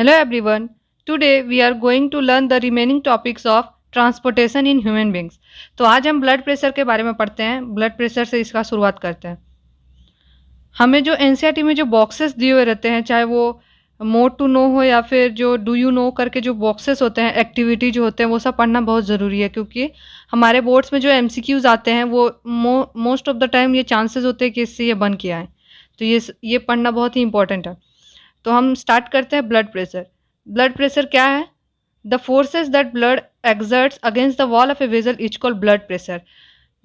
Hello everyone. Today we are going to learn the remaining topics of transportation in human beings. तो आज हम blood pressure के बारे में पढ़ते हैं। ब्लड प्रेशर से इसका शुरुआत करते हैं। हमें जो एनसीईआरटी में जो बॉक्सेस दिए हुए रहते हैं, चाहे वो मोर टू नो हो या फिर जो डू यू नो करके जो बॉक्सेस होते हैं, एक्टिविटी जो होते हैं, वो सब पढ़ना बहुत ज़रूरी है क्योंकि हमारे बोर्ड्स में जो एमसीक्यूज आते हैं वो मोस्ट ऑफ द टाइम ये चांसेस होते हैं कि इससे ये बन किया है। तो ये पढ़ना बहुत ही इंपॉर्टेंट है। तो हम स्टार्ट करते हैं ब्लड प्रेशर। ब्लड प्रेशर क्या है? The forces that blood exerts against the wall of A vessel is called blood pressure.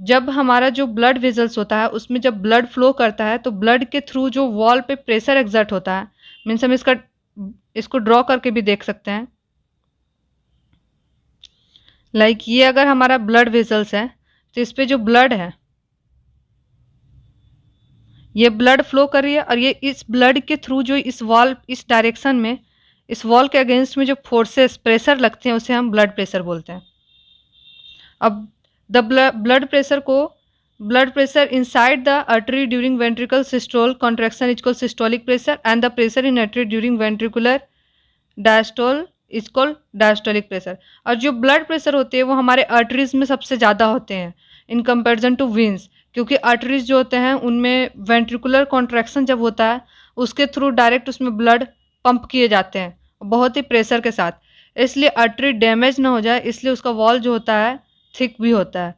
जब हमारा जो ब्लड वेजल्स होता है उसमें जब ब्लड फ्लो करता है तो ब्लड के थ्रू जो वॉल पे प्रेशर एक्सर्ट होता है, मीन्स हम इसको ड्रॉ करके भी देख सकते हैं। लाइक ये अगर हमारा ब्लड वेजल्स है तो इस पे जो ब्लड है ये ब्लड फ्लो कर रही है और ये इस ब्लड के थ्रू जो इस डायरेक्शन में इस वॉल के अगेंस्ट में जो फोर्सेस प्रेशर लगते हैं उसे हम ब्लड प्रेशर बोलते हैं। अब the blood pressure inside the artery during ventricle systole contraction is called systolic pressure and the pressure in artery during ventricular diastole is called diastolic pressure. और जो ब्लड प्रेशर होते हैं वो हमारे आर्टरीज में सबसे ज़्यादा होते हैं इन कंपेरिजन टू वेन्स, क्योंकि आर्टरीज जो होते हैं उनमें वेंट्रिकुलर कॉन्ट्रैक्शन जब होता है उसके थ्रू डायरेक्ट उसमें ब्लड पंप किए जाते हैं बहुत ही प्रेशर के साथ, इसलिए आर्टरी डैमेज ना हो जाए इसलिए उसका वॉल जो होता है थिक भी होता है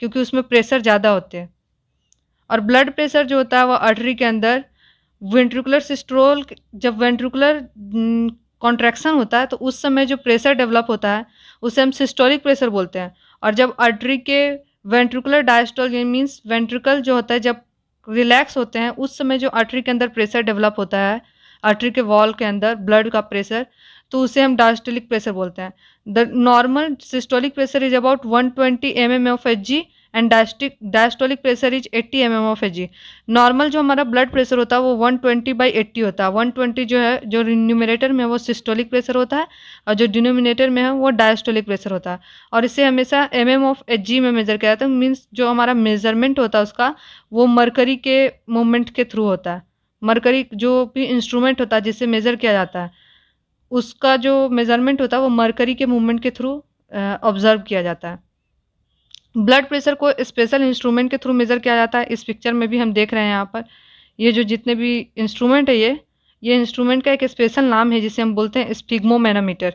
क्योंकि उसमें प्रेशर ज़्यादा होते हैं। और ब्लड प्रेशर जो होता है वो आर्टरी के अंदर वेंट्रिकुलर सिस्टोल, जब वेंट्रिकुलर कॉन्ट्रैक्शन होता है तो उस समय जो प्रेशर डेवलप होता है उसे हम सिस्टोलिक प्रेशर बोलते हैं। और जब आर्टरी के वेंट्रिकुलर डायस्टोल मीन्स वेंट्रिकल जो होता है जब रिलैक्स होते हैं उस समय जो आर्टरी के अंदर प्रेशर डेवलप होता है, आर्टरी के वॉल के अंदर ब्लड का प्रेशर, तो उसे हम डायस्टोलिक प्रेशर बोलते हैं। The normal systolic pressure is about 120 mm of Hg and diastolic pressure is 80 mm of Hg। Normal जो हमारा ब्लड प्रेशर होता है वो 120/80 होता है। 120 जो है जो न्यूमरेटर में है वो सिस्टोलिक प्रेशर होता है और जो डिनोमिनेटर में है वो डायस्टोलिक प्रेशर होता है। और इसे हमेशा mm ऑफ Hg में मेजर किया जाता है। मीन्स जो हमारा मेजरमेंट होता है उसका वो मरकरी के मूवमेंट के थ्रू होता है। मरकरी जो भी इंस्ट्रूमेंट होता है जिससे मेज़र किया जाता है उसका जो मेजरमेंट होता है वो मरकरी के मूवमेंट के थ्रू ऑब्जर्व किया जाता है। ब्लड प्रेशर को स्पेशल इंस्ट्रूमेंट के थ्रू मेज़र किया जाता है। इस पिक्चर में भी हम देख रहे हैं यहाँ पर ये जो जितने भी इंस्ट्रूमेंट है ये इंस्ट्रूमेंट का एक स्पेशल नाम है जिसे हम बोलते हैं sphygmomanometer.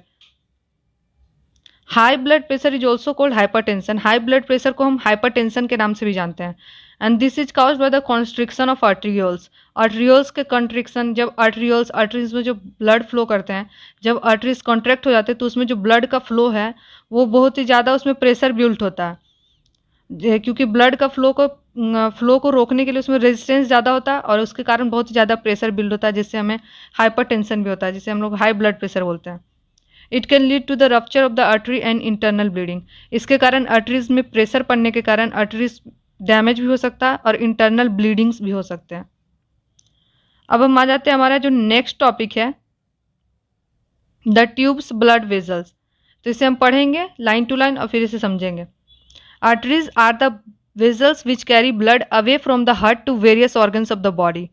High blood pressure is also called hypertension. High blood pressure को हम हाइपरटेंशन के नाम से भी जानते हैं। And this is caused by the constriction of arterioles. Arterioles के कॉन्ट्रिक्शन, जब आर्टरीज में जो ब्लड फ्लो करते हैं, जब आर्टरीज कॉन्ट्रैक्ट हो जाते हैं तो उसमें जो ब्लड का फ्लो है वो बहुत ही ज़्यादा उसमें प्रेशर बिल्ट होता है क्योंकि ब्लड का फ्लो को रोकने के लिए उसमें रेजिस्टेंस ज़्यादा होता है और उसके कारण बहुत ही ज़्यादा प्रेशर बिल्ड होता है जिससे हमें हाइपरटेंशन भी होता है, जिसे हम लोग हाई ब्लड प्रेशर बोलते हैं। It can lead to the rupture of the artery and internal bleeding. इसके कारण आर्टरीज में प्रेशर पड़ने के कारण आर्टरीज डैमेज भी हो सकता है और इंटरनल ब्लीडिंग्स भी हो सकते हैं। अब हम आ जाते हैं हमारा जो नेक्स्ट टॉपिक है द ट्यूब्स ब्लड वेजल्स। तो इसे हम पढ़ेंगे लाइन टू लाइन और फिर इसे समझेंगे। Arteries are the vessels which carry blood away from the heart to various organs of the body.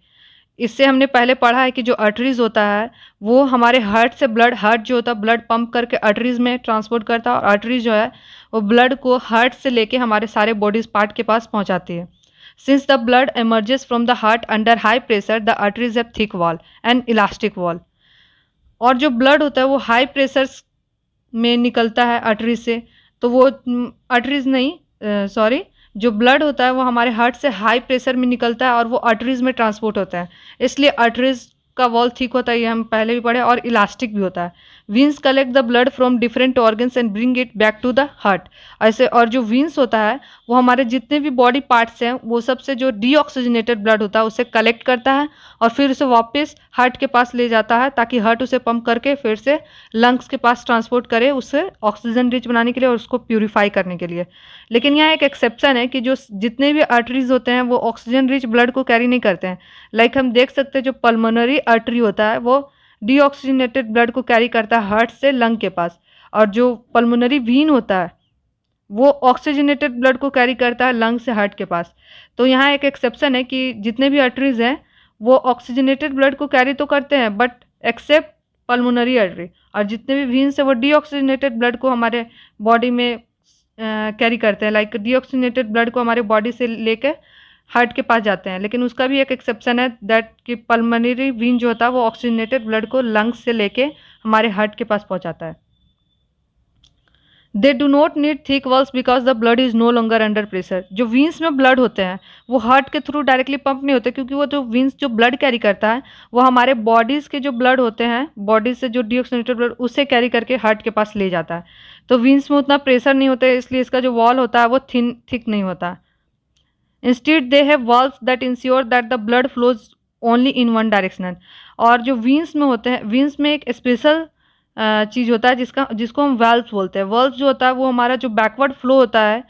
इससे हमने पहले पढ़ा है कि जो आर्टरीज होता है वो हमारे हार्ट से हार्ट जो होता है ब्लड पंप करके आर्टरीज में ट्रांसपोर्ट करता है और आर्टरीज जो है वो ब्लड को हार्ट से लेके हमारे सारे बॉडीज पार्ट के पास पहुंचाती है। Since the blood emerges from the heart under high pressure the arteries have thick wall and elastic wall. और जो ब्लड होता है वो हाई प्रेशर्स में निकलता है आर्टरीज से, तो वो आर्टरीज नहीं सॉरी जो ब्लड होता है वो हमारे हार्ट से हाई प्रेशर में निकलता है और वो आर्टरीज में ट्रांसपोर्ट होता है, इसलिए आर्टरीज का वॉल थिक होता है, ये हम पहले भी पढ़े, और इलास्टिक भी होता है। Veins collect the blood from different organs and bring it back to the heart. ऐसे और जो वीन्स होता है वो हमारे जितने भी बॉडी पार्ट्स हैं वो सबसे जो डीऑक्सीजनेटेड ब्लड होता है उसे कलेक्ट करता है और फिर उसे वापस हार्ट के पास ले जाता है ताकि हार्ट उसे पंप करके फिर से लंग्स के पास ट्रांसपोर्ट करे उसे ऑक्सीजन रिच बनाने के लिए और उसको प्यूरिफाई करने के लिए। लेकिन यहाँ एक एक्सेप्शन है कि जो जितने भी आर्टरीज होते हैं वो ऑक्सीजन रिच ब्लड को कैरी नहीं करते हैं। लाइक हम देख सकते हैं जो पल्मोनरी आर्टरी होता है वो डीऑक्सीजनेटेड ब्लड को कैरी करता है हार्ट से लंग के पास, और जो पल्मोनरी वीन होता है वो ऑक्सीजनेटेड ब्लड को कैरी करता है लंग से हार्ट के पास। तो यहाँ एक एक्सेप्शन है कि जितने भी आर्टरीज हैं वो ऑक्सीजनेटेड ब्लड को कैरी तो करते हैं बट एक्सेप्ट पल्मोनरी आर्टरी, और जितने भी वीन्स है वो डीऑक्सीजनेटेड ब्लड को हमारे बॉडी में कैरी करते हैं। लाइक डीऑक्सीजनेटेड ब्लड को हमारे बॉडी से लेके हार्ट के पास जाते हैं, लेकिन उसका भी एक एक्सेप्शन है दैट कि पल्मोनरी वीन जो होता है वो ऑक्सीजनेटेड ब्लड को लंग्स से लेके हमारे हार्ट के पास पहुंचाता है। They do not need thick walls because the blood is no longer under pressure. जो वीन्स में ब्लड होते हैं वो हार्ट के थ्रू डायरेक्टली पंप नहीं होते, क्योंकि वो जो वीन्स जो ब्लड कैरी करता है वो हमारे बॉडीज के जो ब्लड होते हैं, बॉडी से जो डीऑक्सीजनेटेड ब्लड उसे कैरी करके हार्ट के पास ले जाता है। तो वीन्स में उतना प्रेशर नहीं होता है, इसलिए इसका जो वॉल होता है वो थिक नहीं होता। Instead they have walls that ensure that the blood flows only in one directional. और जो वीन्स में होते हैं, वीन्स में एक स्पेशल चीज़ होता है जिसको हम वाल्व्स बोलते हैं। वाल्व्स जो होता है वो हमारा जो बैकवर्ड फ्लो होता है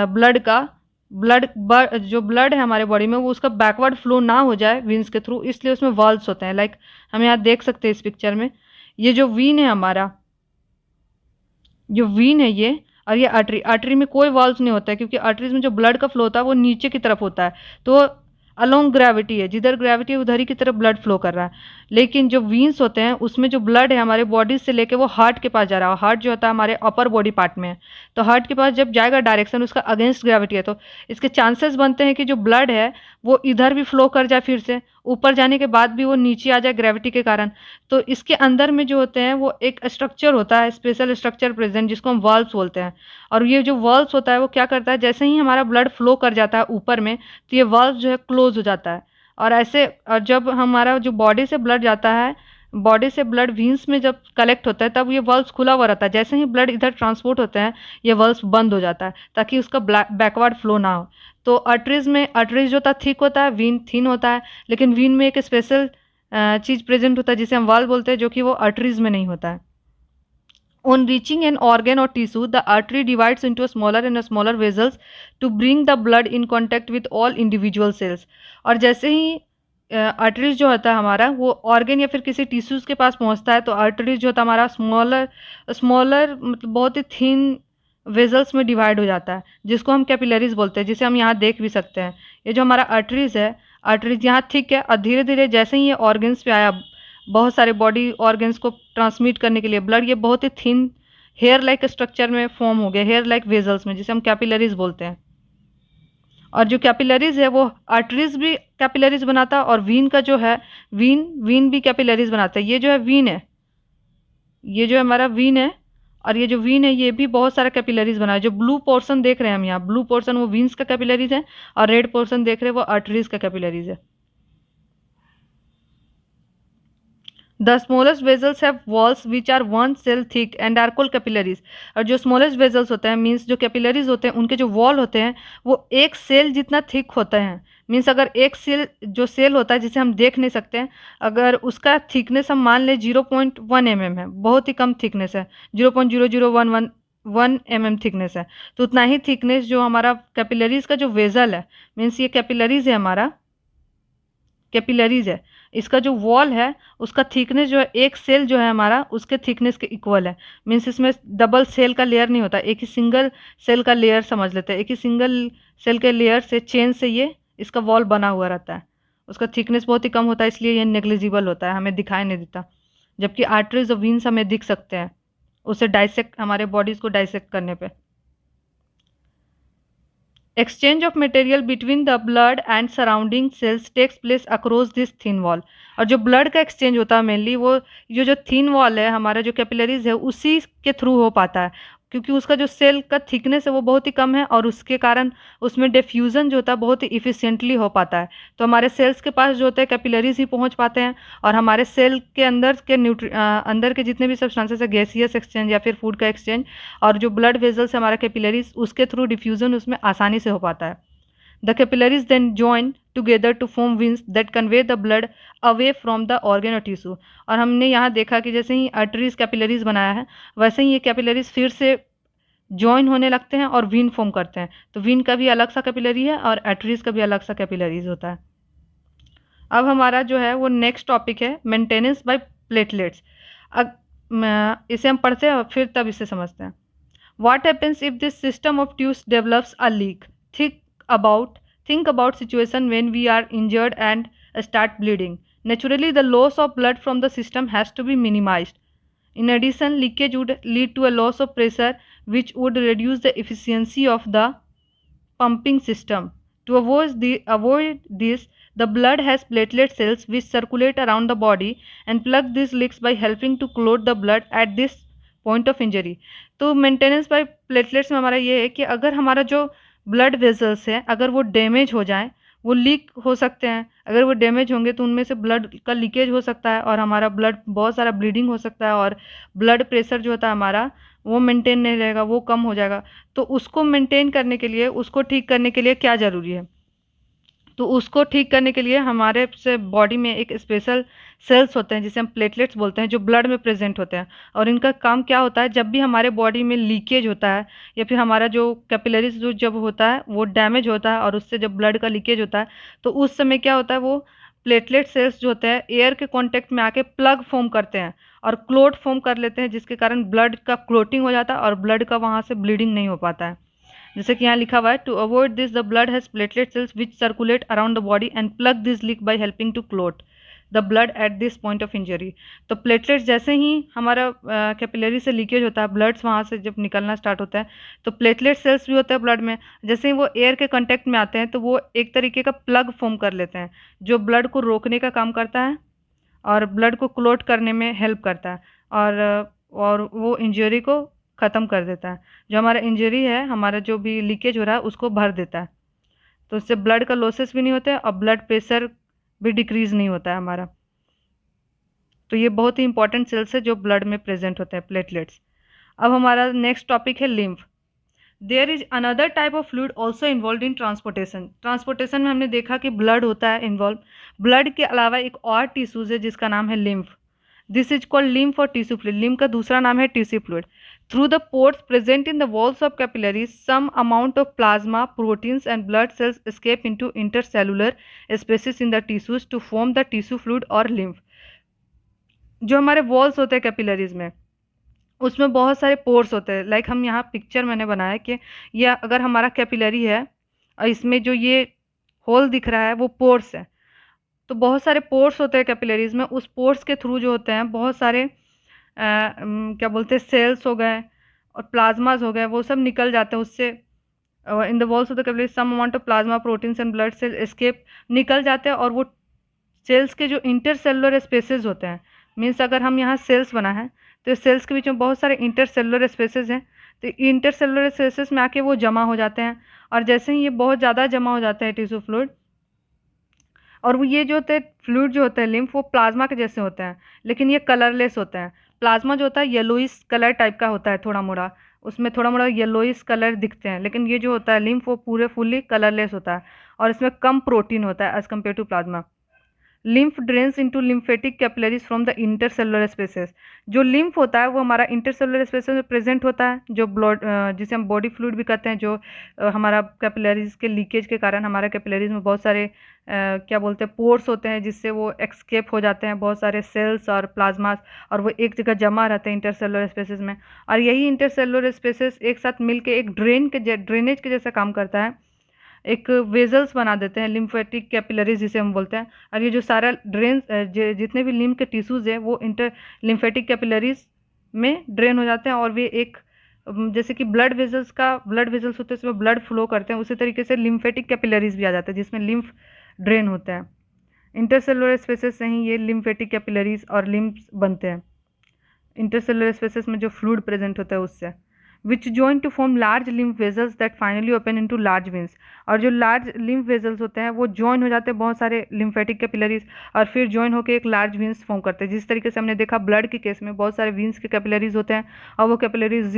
ब्लड का, जो ब्लड है हमारे बॉडी में वो उसका बैकवर्ड फ्लो ना हो जाए वीन्स के थ्रू, इसलिए उसमें वाल्व्स होते हैं। लाइक हम यहाँ देख सकते हैं इस पिक्चर में, ये जो वीन है हमारा, जो वीन है ये, और ये आर्टरी में कोई वाल्व्स नहीं होता है, क्योंकि आर्टरीज में जो ब्लड का फ्लो होता है वो नीचे की तरफ होता है। तो अलोंग ग्रेविटी है, जिधर ग्रेविटी है उधर ही की तरफ ब्लड फ्लो कर रहा है। लेकिन जो वीन्स होते हैं उसमें जो ब्लड है हमारे बॉडी से लेके वो हार्ट के पास जा रहा है। हार्ट जो होता है हमारे अपर बॉडी पार्ट में है, तो हार्ट के पास जब जाएगा डायरेक्शन उसका अगेंस्ट ग्रेविटी है, तो इसके चांसेस बनते हैं कि जो ब्लड है वो इधर भी फ्लो कर जाए, फिर से ऊपर जाने के बाद भी वो नीचे आ जाए ग्रेविटी के कारण। तो इसके अंदर में जो होते हैं वो एक स्ट्रक्चर होता है, स्पेशल स्ट्रक्चर प्रेजेंट, जिसको हम वाल्व्स बोलते हैं। और ये जो वाल्व्स होता है वो क्या करता है, जैसे ही हमारा ब्लड फ्लो कर जाता है ऊपर में, तो ये वाल्व जो है क्लोज हो जाता है। और ऐसे, और जब हमारा जो बॉडी से ब्लड जाता है, बॉडी से ब्लड वीन्स में जब कलेक्ट होता है तब ये वाल्व्स खुला हुआ रहता है। जैसे ही ब्लड इधर ट्रांसपोर्ट होते हैं ये वाल्व्स बंद हो जाता है, ताकि उसका बैकवर्ड फ्लो ना हो। तो आर्टरीज में, आर्टरीज जो होता है थिक होता है, वीन थिन होता है, लेकिन वीन में एक स्पेशल चीज़ प्रेजेंट होता है जिसे हम वाल्व बोलते हैं, जो कि वो आर्टरीज में नहीं होता है। On reaching an organ or tissue, the artery divides into smaller and smaller vessels to bring the blood in contact with all individual cells। और जैसे ही आर्टरीज जो होता है हमारा वो ऑर्गन या फिर किसी टिश्यूज़ के पास पहुंचता है, तो आर्टरीज जो होता है हमारा स्मॉलर मतलब बहुत ही थिन वेजल्स में डिवाइड हो जाता है, जिसको हम कैपिलरीज बोलते हैं, जिसे हम यहाँ देख भी सकते हैं। ये जो हमारा आर्टरीज है, आर्टरीज यहाँ थिक है, और धीरे धीरे जैसे ही ये ऑर्गन्स पे आया, बहुत सारे बॉडी ऑर्गन्स को ट्रांसमिट करने के लिए ब्लड, ये बहुत ही थिन हेयर लाइक स्ट्रक्चर में फॉर्म हो गया, हेयर लाइक वेजल्स में, जिसे हम कैपिलरीज बोलते हैं। और जो कैपिलरीज है वो आर्टरीज भी कैपिलरीज बनाता है, और वीन का जो है वीन भी कैपिलरीज बनाता है। ये जो है वीन है, ये जो हमारा वीन है, और ये जो वीन है ये भी बहुत सारा कैपिलरीज बना है। जो ब्लू पोर्शन देख रहे हैं हम यहाँ, ब्लू पोर्शन वो वीन्स का कैपिलरीज है, और रेड पोर्शन देख रहे हैं वो आर्टरीज का कैपिलरीज है। The smallest vessels have walls which are 1 cell thick and are called capillaries। और जो smallest vessels होते हैं, मीन्स जो कैपिलरीज होते हैं, उनके जो वॉल होते हैं वो 1 सेल जितना थिक होते हैं। मीन्स अगर एक सेल जो सेल होता है जिसे हम देख नहीं सकते हैं, अगर उसका थिकनेस हम मान लें 0.1 mm है, बहुत ही कम थिकनेस है, 0.00111 mm थिकनेस है, तो उतना ही थिकनेस जो हमारा कैपिलरीज का जो वेजल है, मीन्स ये कैपिलरीज है, हमारा कैपिलरीज है, इसका जो वॉल है उसका थिकनेस जो है एक सेल जो है हमारा उसके थिकनेस के इक्वल है। मीन्स इसमें डबल सेल का लेयर नहीं होता, एक ही सिंगल सेल का लेयर समझ लेते हैं, एक ही सिंगल सेल के लेयर से चेन से ये इसका वॉल बना हुआ रहता है। उसका थिकनेस बहुत ही कम होता है, इसलिए ये नेग्लिजिबल होता है, हमें दिखाई नहीं देता। जबकि आर्टरीज और वीन्स हमें दिख सकते हैं, उसे डाइसेक्ट, हमारे बॉडीज को डाइसेक्ट करने पे। Exchange of material between the blood and surrounding cells takes place across this thin wall। और जो ब्लड का एक्सचेंज होता है मेनली वो जो थिन वॉल है हमारा, जो कैपिलरीज है, उसी के थ्रू हो पाता है, क्योंकि उसका जो सेल का थिकनेस है वो बहुत ही कम है, और उसके कारण उसमें डिफ्यूज़न जो होता है बहुत ही इफिशिएंटली हो पाता है। तो हमारे सेल्स के पास जो होता है कैपिलरीज ही पहुंच पाते हैं, और हमारे सेल के अंदर के अंदर के जितने भी सब्सटेंसेस है, गैसियस एक्सचेंज या फिर फूड का एक्सचेंज, और जो ब्लड वेजल्स है हमारा कैपिलरीज, उसके थ्रू डिफ्यूज़न उसमें आसानी से हो पाता है। The capillaries then join together to form veins that convey the blood away from the organ or tissue। और हमने यहाँ देखा कि जैसे ही आर्टरीज कैपिलरीज बनाया है, वैसे ही ये कैपिलरीज फिर से ज्वाइन होने लगते हैं और वीन फॉर्म करते हैं। तो वीन का भी अलग सा कैपिलरी है और आर्टरीज का भी अलग सा कैपिलरीज होता है। अब हमारा जो है वो नेक्स्ट टॉपिक है मेंटेनेंस बाय प्लेटलेट्स। इसे हम पढ़ते हैं और फिर तब इसे समझते हैं। What happens if this system of tubes develops a leak? Think about situation when we are injured and start bleeding। Naturally, the loss of blood from the system has to be minimized. In addition, leakage would lead to a loss of pressure, which would reduce the efficiency of the pumping system. To avoid this, the blood has platelet cells which circulate around the body and plug these leaks by helping to clot the blood at this point of injury. तो maintenance bye platelets में हमारा ये है कि अगर हमारा जो blood vessels है अगर वो डैमेज हो जाए, वो लीक हो सकते हैं, अगर वो डैमेज होंगे तो उनमें से ब्लड का लीकेज हो सकता है और हमारा ब्लड बहुत सारा ब्लीडिंग हो सकता है और ब्लड प्रेशर जो होता है हमारा वो मेंटेन नहीं रहेगा, वो कम हो जाएगा। तो उसको मेंटेन करने के लिए, उसको ठीक करने के लिए क्या ज़रूरी है? तो उसको ठीक करने के लिए हमारे से बॉडी में एक स्पेशल सेल्स होते हैं जिसे हम प्लेटलेट्स बोलते हैं, जो ब्लड में प्रेजेंट होते हैं। और इनका काम क्या होता है, जब भी हमारे बॉडी में लीकेज होता है या फिर हमारा जो कैपिलरीज जो जब होता है वो डैमेज होता है और उससे जब ब्लड का लीकेज होता है, तो उस समय क्या होता है, वो प्लेटलेट सेल्स जो होते हैं एयर के कॉन्टेक्ट में आके प्लग फॉर्म करते हैं और क्लोट फॉर्म कर लेते हैं, जिसके कारण ब्लड का क्लोटिंग हो जाता है और ब्लड का वहाँ से ब्लीडिंग नहीं हो पाता है। जैसे कि यहाँ लिखा हुआ है, to avoid this the blood has platelet cells which circulate around the body and plug this leak by helping to clot the blood at this point of injury. तो प्लेटलेट्स जैसे ही हमारा कैपिलरी से लीकेज होता है, bloods वहाँ से जब निकलना स्टार्ट होता है, तो प्लेटलेट सेल्स भी होते हैं ब्लड में, जैसे ही वो एयर के कंटेक्ट में आते हैं तो वो एक तरीके का प्लग फॉर्म कर लेते हैं जो ब्लड को रोकने का काम करता है और ब्लड को क्लोट करने में हेल्प करता है और वो इंजरी को ख़त्म कर देता है। जो हमारा इंजरी है, हमारा जो भी लीकेज हो रहा है उसको भर देता है, तो उससे ब्लड का लॉसेस भी नहीं होता है और ब्लड प्रेशर भी डिक्रीज़ नहीं होता है हमारा। तो ये बहुत ही इंपॉर्टेंट सेल्स है जो ब्लड में प्रेजेंट होते हैं, प्लेटलेट्स। अब हमारा नेक्स्ट टॉपिक है lymph. There is another type of fluid also involve in transportation. Transportation में हमने देखा कि ब्लड होता है इन्वॉल्व। ब्लड के अलावा एक और टिश्यूज है जिसका नाम है lymph. This is called lymph और टिश्यू फ्लूइड। लिम्फ का दूसरा नाम है tissue fluid. Through the pores present in the walls of capillaries, some amount of plasma, proteins and blood cells escape into intercellular spaces in the tissues to form the tissue fluid और lymph. जो हमारे walls होते हैं capillaries में, उसमें बहुत सारे pores होते हैं। लाइक हम यहाँ पिक्चर मैंने बनाया कि यह अगर हमारा कैपिलरी है और इसमें जो ये होल दिख रहा है वो पोर्स है, तो बहुत सारे पोर्स होते हैं कैपिलरीज में। उस पोर्स के थ्रू जो होते हैं बहुत सारे क्या बोलते हैं, सेल्स हो गए और प्लाज्मास हो गए, वो सब निकल जाते हैं उससे। In the walls of the capillaries some amount of plasma, proteins and blood cell escape, निकल जाते हैं। और वो सेल्स के जो इंटरसेलुलर स्पेसेस होते हैं, मीन्स अगर हम यहाँ सेल्स बना है तो सेल्स के बीच में बहुत सारे इंटरसेलुलर स्पेसेस हैं, तो इंटरसेलुलर स्पेसेस में आके वो जमा हो जाते हैं। और जैसे ही ये बहुत ज़्यादा जमा हो जाते हैं टिश्यू फ्लूइड, और वो ये जो होते हैं फ्लूइड जो होता है लिम्फ, वो प्लाज्मा के जैसे होते हैं लेकिन ये कलरलेस होता है। प्लाज्मा जो होता है येलोइस कलर टाइप का होता है, थोड़ा मोड़ा, उसमें थोड़ा मोड़ा येलोइस कलर दिखते हैं, लेकिन ये जो होता है लिम्फ वो पूरे फुल्ली कलरलेस होता है और इसमें कम प्रोटीन होता है as compare to plasma. Lymph drains into lymphatic capillaries from the intercellular spaces. जो लिम्फ होता है वो हमारा इंटरसेलुलर स्पेसेस में प्रेजेंट होता है, जो ब्लड जिसे हम बॉडी फ्लूइड भी कहते हैं, जो हमारा कैपिलरीज के लीकेज के कारण हमारा कैपिलरीज में बहुत सारे क्या बोलते हैं पोर्स होते हैं, जिससे वो एक्सकेप हो जाते हैं बहुत सारे सेल्स और प्लाज्मास, और वो एक जगह जमा रहते हैं इंटरसेलुलर स्पेसेस में। और यही इंटरसेलुलर स्पेसेस एक साथ मिलके एक ड्रेनेज के जैसा काम करता है, एक वेजल्स बना देते हैं, लिम्फेटिक कैपिलरीज जिसे हम बोलते हैं। और ये जो सारा ड्रेन जितने भी लिम्फ के टिश्यूज हैं वो लिम्फेटिक कैपिलरीज में ड्रेन हो जाते हैं, और वे एक जैसे कि ब्लड वेजल्स होते हैं उसमें ब्लड फ्लो करते हैं, उसी तरीके से लिम्फेटिक कैपिलरीज भी आ जाते हैं जिसमें लिम्फ ड्रेन होता है। इंटरसेलुलर स्पेसेस से ही ये लिम्फेटिक कैपिलरीज और लिम्फ्स बनते हैं, इंटरसेलुलर स्पेसेस में जो फ्लूइड प्रेजेंट होता है उससे। which join to form large lymph vessels that finally open into large veins। और जो लार्ज lymph vessels होते हैं वो ज्वाइन हो जाते हैं बहुत सारे lymphatic capillaries और फिर ज्वाइन होकर एक लार्ज veins फॉर्म करते हैं। जिस तरीके से हमने देखा ब्लड के केस में बहुत सारे veins के कैपिलरीज होते हैं और वो कैपिलरीज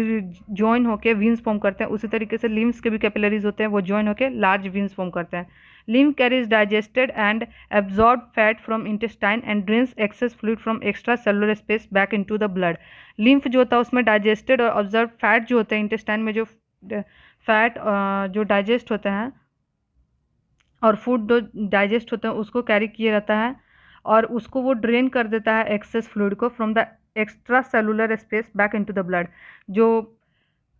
ज्वाइन होकर veins फॉर्म करते हैं, उसी तरीके से लिम्फ्स के भी कैपिलरीज होते हैं, वो ज्वाइन होकर लार्ज veins फॉर्म करते हैं। Lymph carries digested and absorbed fat from intestine and drains excess fluid from extracellular space back into the blood। lymph जो होता है उसमें डाइजेस्टेड और ऑब्जर्व फैट जो होते हैं इंटेस्टाइन में, जो फैट जो डाइजेस्ट होते हैं और फूड जो डाइजेस्ट होते हैं उसको कैरी किए रहता है और उसको वो ड्रेन कर देता है एक्सेस फ्लूइड को from the extra cellular space back into the blood. जो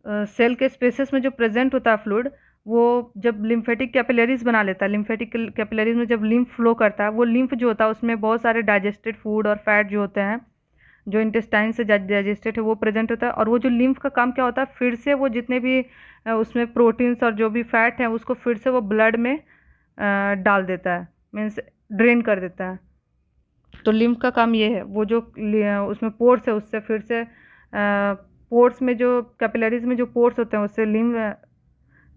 सेल के स्पेसेस में जो प्रेजेंट होता है फ्लूइड वो जब लिम्फेटिक कैपिलरीज बना लेता है, लिम्फेटिक कैपिलरीज में जब लिम्फ फ्लो करता है, वो लिम्फ जो होता है उसमें बहुत सारे डाइजेस्टेड फूड और फैट जो होते हैं, जो इंटेस्टाइन से डाइजेस्टेड है, वो प्रेजेंट होता है। और वो जो लिम्फ का काम क्या होता है, फिर से वो जितने भी उसमें प्रोटीन्स और जो भी फैट हैं उसको फिर से वो ब्लड में डाल देता है, मीन्स ड्रेन कर देता है। तो लिम्फ का काम ये है, वो जो उसमें पोर्स है उससे फिर से पोर्स में जो कैपिलरीज में जो पोर्स होते हैं उससे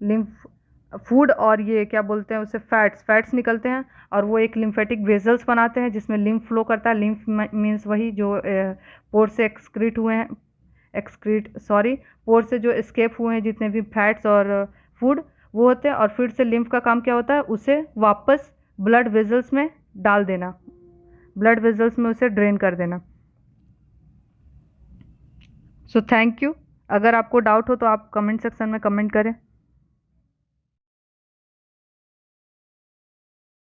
लिम्फ फूड और ये क्या बोलते हैं उसे, फैट्स निकलते हैं, और वो एक लिम्फेटिक वेजल्स बनाते हैं जिसमें लिम्फ फ्लो करता है। लिम्फ मीन्स वही जो पोर से एक्सक्रीट हुए हैं, पोर से जो एस्केप हुए हैं जितने भी फैट्स और फूड वो होते हैं। और फिर से लिम्फ का काम क्या होता है, उसे वापस ब्लड वेजल्स में डाल देना, ब्लड वेजल्स में उसे ड्रेन कर देना। So thank you. अगर आपको डाउट हो तो आप कमेंट सेक्शन में कमेंट करें।